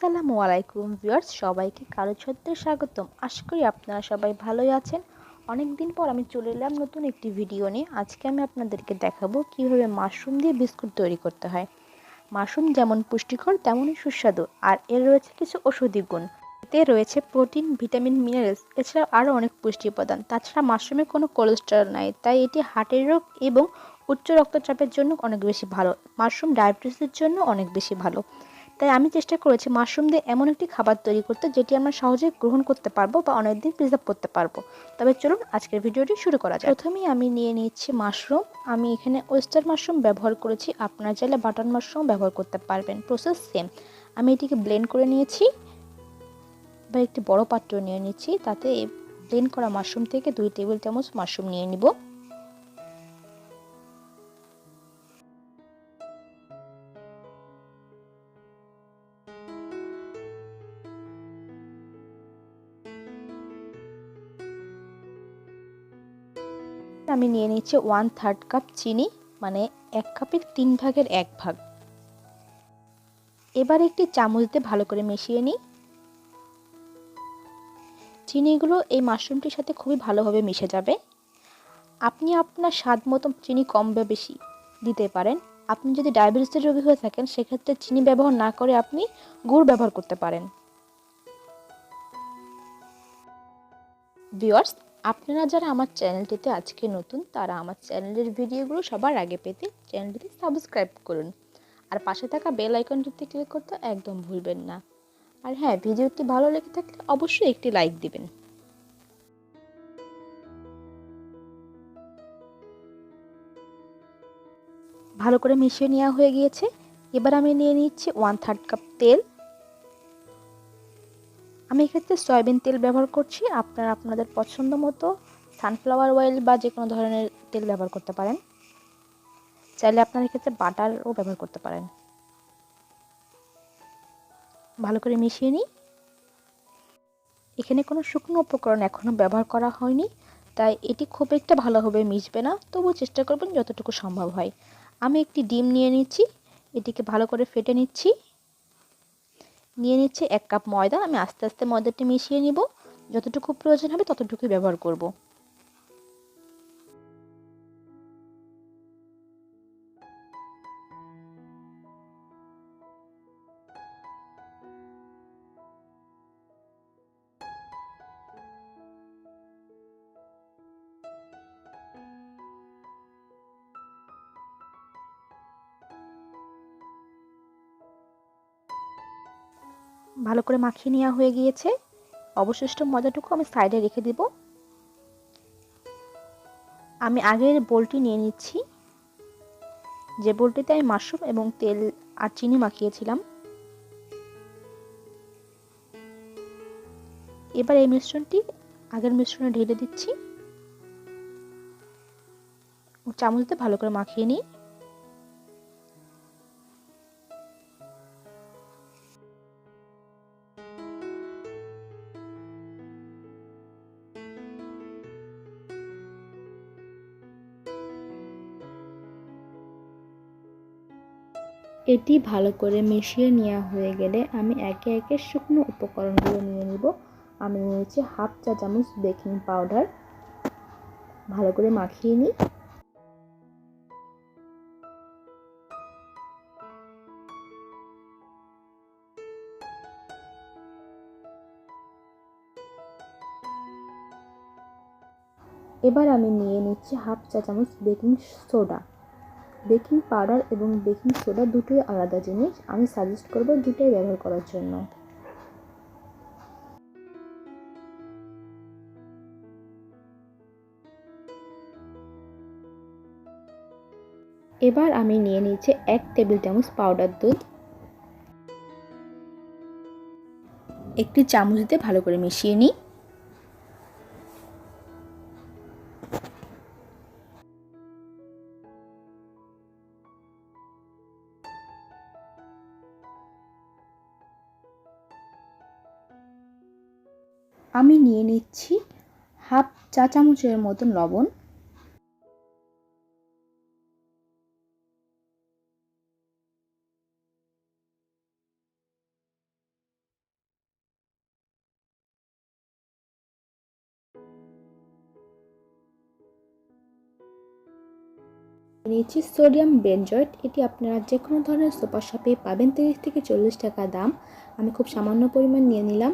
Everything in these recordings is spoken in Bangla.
আসসালামু আলাইকুম ভিউয়ার্স, সবাইকে কারো ছত্রে স্বাগতম। আশা করি আপনারা সবাই ভালোই আছেন। অনেক দিন পর আমি চলে এলাম নতুন একটি ভিডিও নিয়ে। আজকে আমি আপনাদেরকে দেখাবো কিভাবে মাশরুম দিয়ে বিস্কুট তৈরি করতে হয়। মাশরুম যেমন পুষ্টিকর তেমনই সুস্বাদু, আর এর রয়েছে কিছু ঔষধি গুণ। এতে রয়েছে প্রোটিন, ভিটামিন, মিনারেলস, এছাড়াও আরও অনেক পুষ্টি উপাদান। তাছাড়া মাশরুমে কোনো কোলেস্টেরল নাই, তাই এটি হার্টের রোগ এবং উচ্চ রক্তচাপের জন্য অনেক বেশি ভালো। মাশরুম ডায়াবেটিসের জন্য অনেক বেশি ভালো। তাই আমি চেষ্টা করেছি মাশরুম দিয়ে এমন একটি খাবার তৈরি করতে যেটি আমরা সহজে গ্রহণ করতে পারবো বা অনেকদিন প্রিজার্ভ করতে পারবো। তবে চলুন আজকের ভিডিওটি শুরু করা যায়। প্রথমেই আমি নিয়ে নিচ্ছি মাশরুম। আমি এখানে ওয়েস্টার মাশরুম ব্যবহার করেছি, আপনারা চাইলে বাটন মাশরুম ব্যবহার করতে পারবেন। Process same. আমি এটিকে ব্লেন্ড করে নিয়েছি বা একটি বড় পাত্র নিয়ে নিচ্ছি। তাতে ব্লেন্ড করা মাশরুম থেকে 2 টেবিল চামচ মাশরুম নিয়ে নিব। আমি নিয়ে নিচ্ছি 1/3 কাপ চিনি, মানে 1 কাপের 3 ভাগের 1 ভাগ। এবার একটি চামচ দিয়ে ভালো করে মিশিয়ে নিই। চিনিগুলো এই মাশরুমটির সাথে খুবই ভালোভাবে মিশে যাবে। আপনি আপনার স্বাদ মতো চিনি কম বা বেশি দিতে পারেন। আপনি যদি ডায়াবেটিসের রোগী হয়ে থাকেন সেক্ষেত্রে চিনি ব্যবহার না করে আপনি গুড় ব্যবহার করতে পারেন। ভিউয়ার্স, আপনারা যারা আমার চ্যানেলটিতে আজকে নতুন, তারা আমার চ্যানেলের ভিডিওগুলো সবার আগে পেতে চ্যানেলটিতে সাবস্ক্রাইব করুন, আর পাশে থাকা বেল আইকনটিতে ক্লিক করতে একদম ভুলবেন না। আর হ্যাঁ, ভিডিওটি ভালো লেগে থাকলে অবশ্যই একটি লাইক দিবেন। ভালো করে মিশিয়ে নেওয়া হয়ে গিয়েছে। এবার আমি নিয়ে নিচ্ছি 1/3 কাপ তেল। আমি এক্ষেত্রে সয়াবিন তেল ব্যবহার করছি। আপনারা আপনাদের পছন্দ মতো সানফ্লাওয়ার অয়েল বা যে কোনো ধরনের তেল ব্যবহার করতে পারেন। চাইলে আপনারা এক্ষেত্রে বাটারও ব্যবহার করতে পারেন। ভালো করে মিশিয়ে নিই। এখানে কোনো শুকনো উপকরণ এখনও ব্যবহার করা হয়নি, তাই এটি খুব একটা ভালোভাবে মিশবে না, তবুও চেষ্টা করবেন যতটুকু সম্ভব হয়। আমি একটি ডিম নিয়ে নিচ্ছি, এটিকে ভালো করে ফেটে নিচ্ছি। নিয়ে নিচ্ছি 1 কাপ ময়দা। আমি আস্তে আস্তে ময়দাটি মিশিয়ে নিব, যতটুকু প্রয়োজন হবে ততটুকুই ব্যবহার করব। ভালো করে মাখিয়ে নেওয়া হয়ে গিয়েছে। অবশিষ্ট ময়দাটুকু আমি সাইডে রেখে দিব। আমি আগের বোলটি নিয়ে নিচ্ছি, যে বোলটিতে আমি মাশরুম এবং তেল আর চিনি মাখিয়েছিলাম। এবার এই মিশ্রণটি আগের মিশ্রণে ঢেলে দিচ্ছি। চামচ দিয়ে ভালো করে মাখিয়ে নিই। এটি ভালো করে মিশিয়ে নেওয়া হয়ে গেলে আমি একে একে শুকনো উপকরণগুলো নিয়ে নিব। আমি নিয়েছি 1/2 চা চামচ বেকিং পাউডার। ভালো করে মাখিয়ে নিই। এবার আমি নিয়ে নিচ্ছি 1/2 চা চামচ বেকিং সোডা। বেকিং পাউডার এবং বেকিং সোডা দুটোই আলাদা জিনিস, আমি সাজেস্ট করব দুটোই ব্যবহার করার জন্য। এবার আমি নিয়ে নিচ্ছি 1 টেবিল চামচ পাউডার দুধ। একটি চামচ দিয়ে ভালো করে মিশিয়ে নিই। আমি নিয়ে নিচ্ছি 1/2 চা চামচের মতন লবণ। নিয়েছি সোডিয়াম বেনজয়েট। এটি আপনারা যে কোনো ধরনের সুপার শপে পাবেন, 30 থেকে 40 টাকা দাম। আমি খুব সামান্য পরিমাণ নিয়ে নিলাম।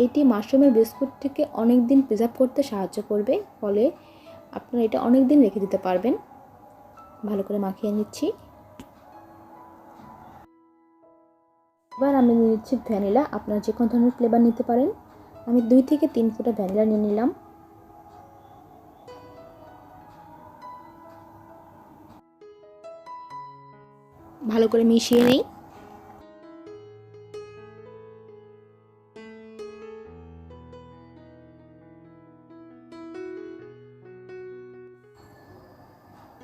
এটি মাশরুমের বিস্কুটটিকে অনেক দিন প্রিজার্ভ করতে সাহায্য করবে, ফলে আপনারা এটা অনেক দিন রেখে দিতে পারবেন। ভালো করে মাখিয়ে নিচ্ছি। এবার আমি নিয়ে নিচ্ছি ভ্যানিলা। আপনারা যে কোনো ধরনের ফ্লেভার নিতে পারেন। আমি 2 থেকে 3 ফোঁটা ভ্যানিলা নিয়ে নিলাম। ভালো করে মিশিয়ে নিই।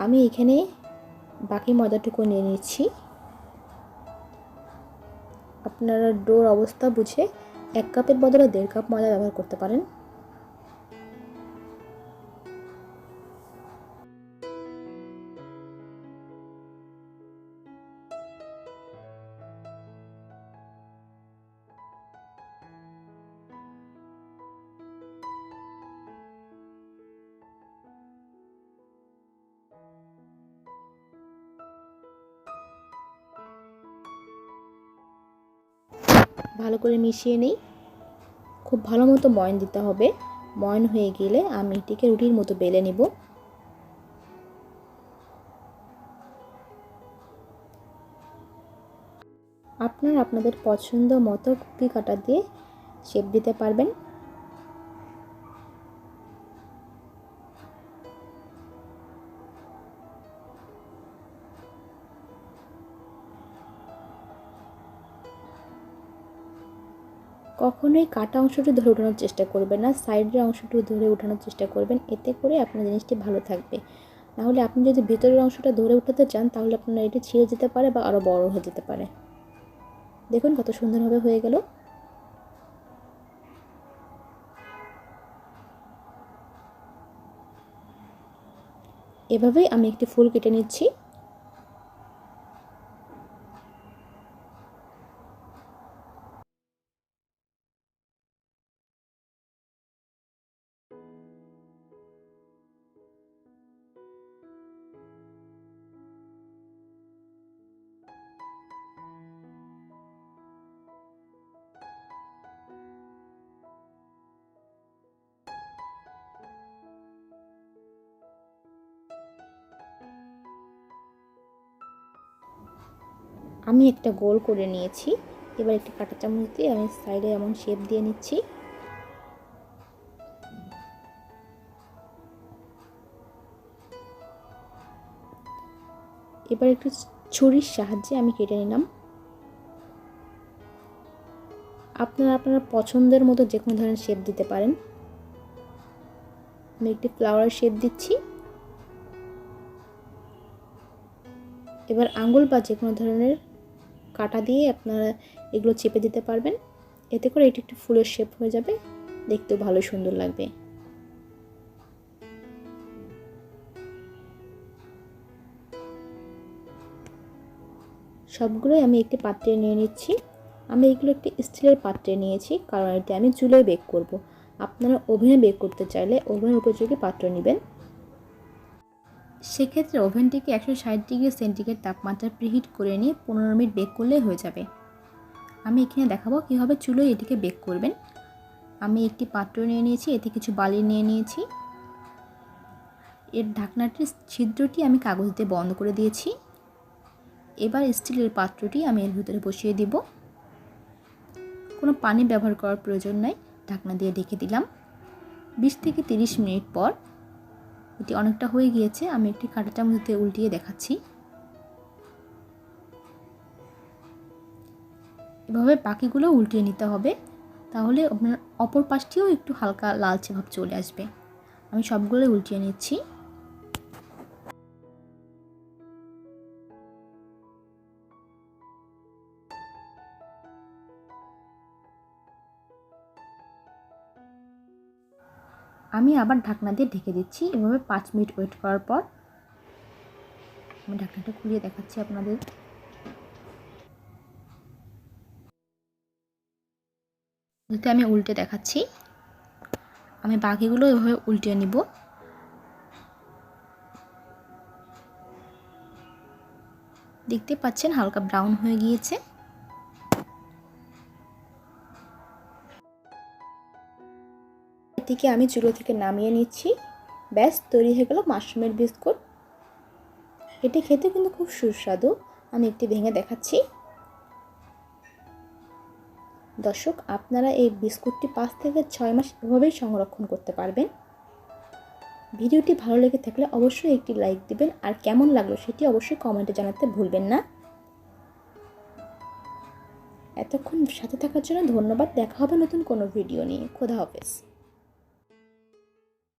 আমি এখানে বাকি ময়দাটুকু নিয়ে নিচ্ছি। আপনারা ডোর অবস্থা বুঝে 1 কাপের বদলে 1.5 কাপ ময়দা ব্যবহার করতে পারেন। ভালো করে মিশিয়ে নিই। খুব ভালো মতো ময়ন দিতে হবে। ময়ন হয়ে গেলে আমি এটিকে রুটির মতো বেলে নিব। আপনারা আপনাদের পছন্দ মতো কুকি কাটা দিয়ে শেপ দিতে পারবেন। কখনোই কাটা অংশটি ধরে ওঠানোর চেষ্টা করবেন না, সাইডের অংশটি ধরে ওঠানোর চেষ্টা করবেন। এতে করে আপনার জিনিসটি ভালো থাকবে। নাহলে আপনি যদি ভিতরের অংশটা ধরে উঠাতে চান, তাহলে আপনার এটি ছিঁড়ে যেতে পারে বা আরও বড় হয়ে যেতে পারে। দেখুন কত সুন্দরভাবে হয়ে গেল। এভাবেই আমি একটি ফুল কেটে নিচ্ছি। আমি একটা গোল করে নিয়েছি। এবার একটি কাঁটা চামচ দিয়ে আমি সাইডে এমন শেপ দিয়ে নিচ্ছি। এবার একটু ছুরির সাহায্যে আমি কেটে নিলাম। আপনারা আপনার পছন্দের মতো যে কোনো ধরনের শেপ দিতে পারেন। আমি একটি ফ্লাওয়ার শেপ দিচ্ছি। এবার আঙ্গুল বা যে কোনো ধরনের কাঁটা দিয়ে আপনারা এগুলো চেপে দিতে পারবেন। এতে করে এটি একটু ফুলের শেপ হয়ে যাবে, দেখতেও ভালো সুন্দর লাগবে। সবগুলোই আমি একটি পাত্রে নিয়ে নিচ্ছি। আমি এগুলো একটি স্টিলের পাত্রে নিয়েছি, কারণ এটি আমি চুলায় বেক করব। আপনারা ওভেনে বেক করতে চাইলে ওভেনের উপযোগী পাত্র নেবেন। সেক্ষেত্রে ওভেনটিকে 160 ডিগ্রি সেন্টিগ্রেড তাপমাত্রায় প্রিহিট করে নিয়ে 15 মিনিট বেক করলে হয়ে যাবে। আমি এখানে দেখাবো কীভাবে চুলোয় এটিকে বেক করবেন। আমি একটি পাত্র নিয়ে নিয়েছি, এতে কিছু বালি নিয়ে নিয়েছি। এর ঢাকনাটির ছিদ্রটি আমি কাগজ দিয়ে বন্ধ করে দিয়েছি। এবার স্টিলের পাত্রটি আমি এর ভিতরে বসিয়ে দিব। কোনো পানি ব্যবহার করার প্রয়োজন নাই, ঢাকনা দিয়ে ঢেকে দিলাম। 20 থেকে 30 মিনিট পর এটি অনেকটা হয়ে গিয়েছে। আমি একটি কাঁটা চামচ দিয়ে উল্টিয়ে দেখাচ্ছি। এভাবে বাকিগুলো উল্টিয়ে নিতে হবে, তাহলে আপনার অপর পাশটিও একটু হালকা লালচে ভাব চলে আসবে। আমি সবগুলো উল্টিয়ে নিচ্ছি। আমি আবার ঢাকনা দিয়ে ঢেকে দিচ্ছি। এভাবে 5 মিনিট ওয়েট করার পর আমি ঢাকনাটা খুলিয়ে দেখাচ্ছি আপনাদের। যাতে আমি উল্টে দেখাচ্ছি। আমি বাকিগুলো এভাবে উল্টে নিব। দেখতে পাচ্ছেন হালকা ব্রাউন হয়ে গিয়েছে। এটিকে আমি চুলো থেকে নামিয়ে নিচ্ছি। ব্যাস তৈরি হয়ে গেল মাশরুমের বিস্কুট। এটি খেতে কিন্তু খুব সুস্বাদু। আমি একটি ভেঙে দেখাচ্ছি। দর্শক, আপনারা এই বিস্কুটটি 5 থেকে 6 মাস এভাবেই সংরক্ষণ করতে পারবেন। ভিডিওটি ভালো লেগে থাকলে অবশ্যই একটি লাইক দিবেন, আর কেমন লাগলো সেটি অবশ্যই কমেন্টে জানাতে ভুলবেন না। এতক্ষণ সাথে থাকার জন্য ধন্যবাদ। দেখা হবে নতুন কোনো ভিডিও নিয়ে। খোদা হাফেজ।